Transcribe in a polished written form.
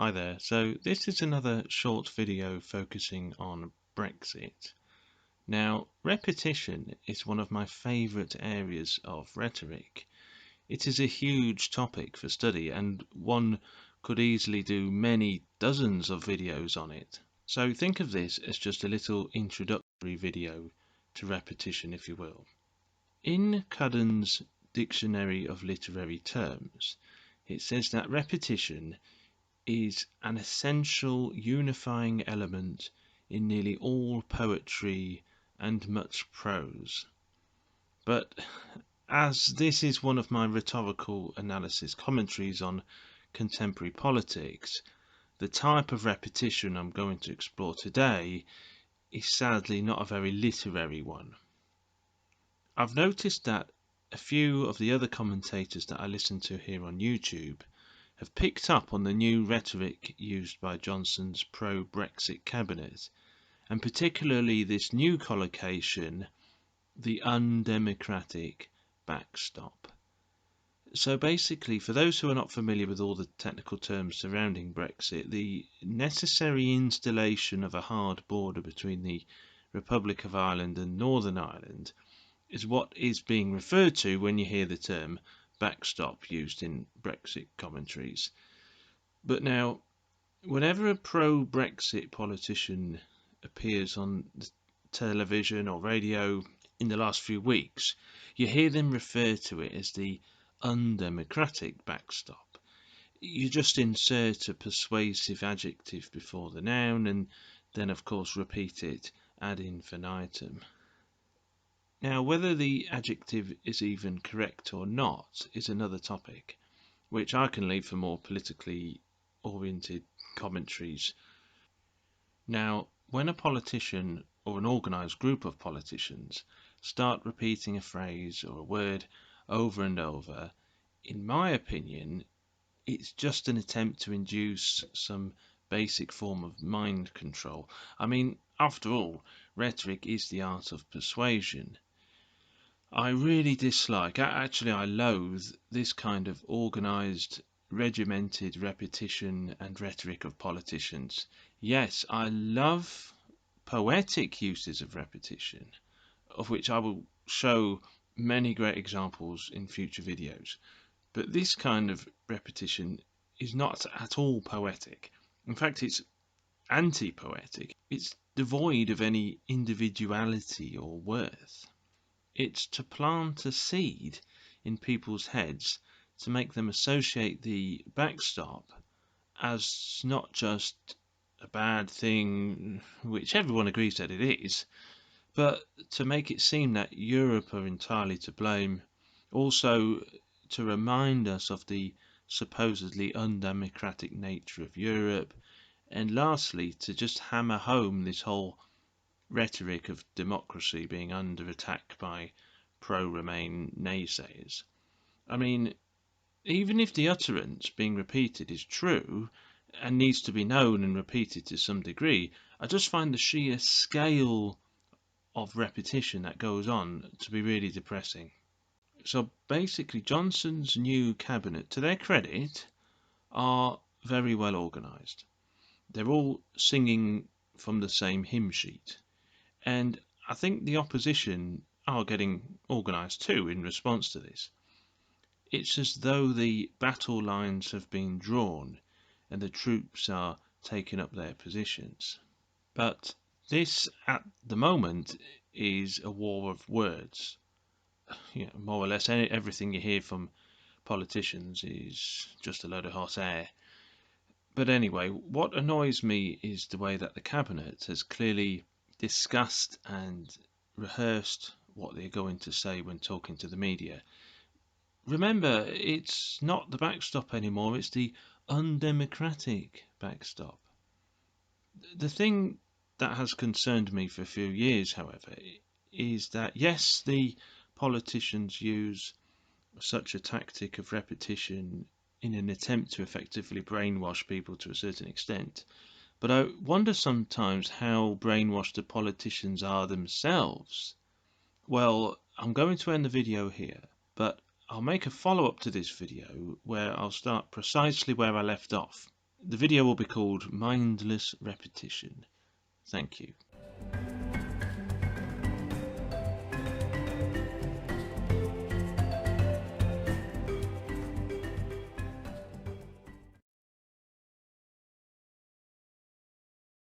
Hi there. So this is another short video focusing on Brexit. Now, repetition is one of my favourite areas of rhetoric. It is a huge topic for study and one could easily do many dozens of videos on it. So think of this as just a little introductory video to repetition, if you will. In Cudden's Dictionary of Literary Terms, it says that repetition is an essential unifying element in nearly all poetry and much prose. But as this is one of my rhetorical analysis commentaries on contemporary politics, the type of repetition I'm going to explore today is sadly not a very literary one. I've noticed that a few of the other commentators that I listen to here on YouTube have picked up on the new rhetoric used by Johnson's pro-Brexit cabinet, and particularly this new collocation, the undemocratic backstop. So basically, for those who are not familiar with all the technical terms surrounding Brexit, the necessary installation of a hard border between the Republic of Ireland and Northern Ireland is what is being referred to when you hear the term backstop used in Brexit commentaries. But now, whenever a pro-Brexit politician appears on television or radio in the last few weeks, you hear them refer to it as the undemocratic backstop. You just insert a persuasive adjective before the noun and then of course repeat it ad infinitum. Now, whether the adjective is even correct or not is another topic, which I can leave for more politically oriented commentaries. Now, when a politician or an organised group of politicians start repeating a phrase or a word over and over, in my opinion, it's just an attempt to induce some basic form of mind control. I mean, after all, rhetoric is the art of persuasion. I really dislike, actually I loathe, this kind of organised, regimented repetition and rhetoric of politicians. Yes, I love poetic uses of repetition, of which I will show many great examples in future videos. But this kind of repetition is not at all poetic. In fact, it's anti-poetic. It's devoid of any individuality or worth. It's to plant a seed in people's heads to make them associate the backstop as not just a bad thing, which everyone agrees that it is, but to make it seem that Europe are entirely to blame, also to remind us of the supposedly undemocratic nature of Europe, and lastly to just hammer home this whole rhetoric of democracy being under attack by pro-Remain naysayers. I mean, even if the utterance being repeated is true and needs to be known and repeated to some degree, I just find the sheer scale of repetition that goes on to be really depressing. So basically, Johnson's new cabinet, to their credit, are very well organised. They're all singing from the same hymn sheet. And I think the opposition are getting organised too in response to this. It's as though the battle lines have been drawn and the troops are taking up their positions. But this, at the moment, is a war of words. More or less everything you hear from politicians is just a load of hot air. But anyway, what annoys me is the way that the cabinet has clearly discussed and rehearsed what they're going to say when talking to the media. Remember, it's not the backstop anymore, it's the undemocratic backstop. The thing that has concerned me for a few years, however, is that yes, the politicians use such a tactic of repetition in an attempt to effectively brainwash people to a certain extent. But I wonder sometimes how brainwashed the politicians are themselves. Well, I'm going to end the video here, but I'll make a follow-up to this video where I'll start precisely where I left off. The video will be called Mindless Repetition. Thank you.